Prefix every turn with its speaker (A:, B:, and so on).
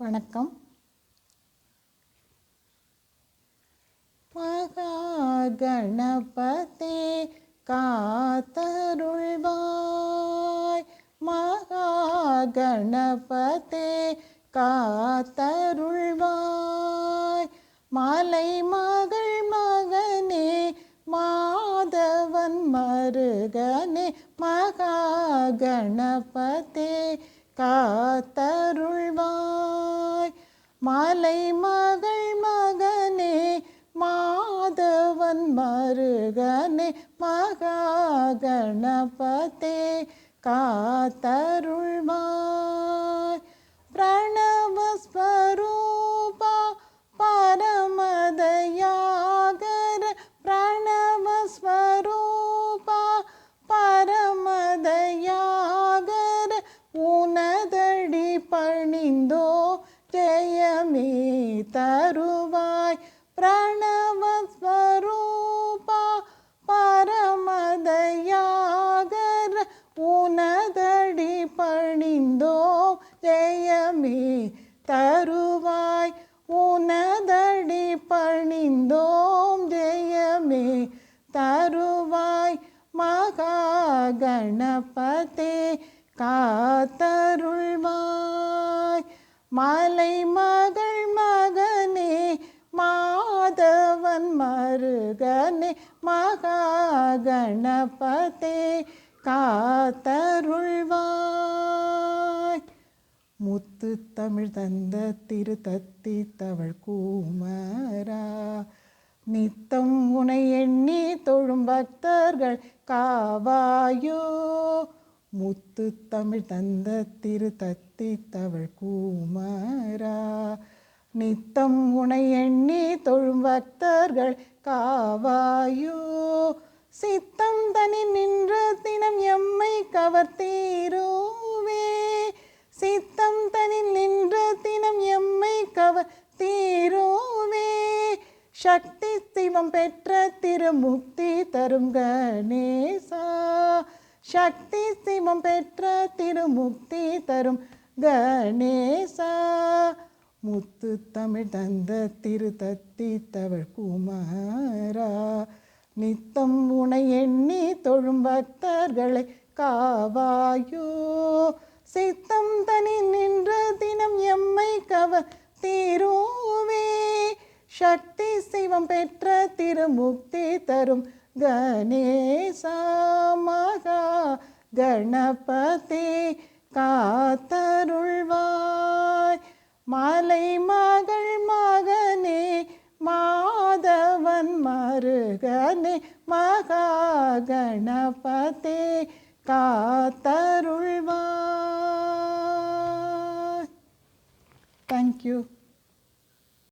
A: வணக்கம். மகா கணபதே காத்தருள்வாய், மகா கணபதே காத்தருள்வாய், மலை மகள் மகனே மாதவன் மருகனே, மகா கணபதே காத்தருள்வாய், மலை மகள் மகனே மாதவன் மருகனே, மகா கணபதே காத்தருள்வாய், பிரணவஸ்வரூபா பரமதயாகர, பிரணவஸ்வரூபா பரமதயாகர, உனதடி பணிந்தோ ஜெயமே தருவாய், பிரணவஸ்வரூபா பரமதயாகர, உனதடி பணிந்தோ ஜெயமே தருவாய், உனதடி பணிந்தோம் ஜெயமே தருவாய், மகா கணபதே காத்தருள்வாய், மலை மகள் மகனே மாதவன் மருகனே, மகா கணபதே காத்தருள்வாய், முத்து தமிழ் தந்த திருத்தத்தி தவழ் கூமரா, நித்தம் உனை எண்ணி தொழும் பக்தர்கள் காவாயோ, முத்து தமிழ் தந்த திருத்தத்தி தவழ் கூமரா, நித்தம் உனை எண்ணி தொழும் பக்தர்கள் காவாயோ, சித்தம் தனி நின்ற தினம் எம்மை கவர்த்தீருவே, சித்தம் தனி நின்ற தினம் எம்மை கவர்த்தீருவே, சக்தி சிவம் பெற்ற திருமுக்தி தரும் கணேசா, சக்தி சிவம் பெற்ற திருமுக்தி தரும் கணேசா, முத்து தமிழ் தந்த திருத்தத்தி தவழ் குமாரா, நித்தம் உனை எண்ணி தொழும் பக்தர்களை காவாயோ, சித்தம் தனி நின்ற தினம் எம்மை கவர்த்தீருவே, சக்தி சிவம் பெற்ற திருமுக்தி தரும் கணேசா, மகா கணபதே காத்தருள்வாய், மலை மகள் மகனே மாதவன் மருகனே, மகா கணபதே காத்தருள்வாய். தேங்க்யூ.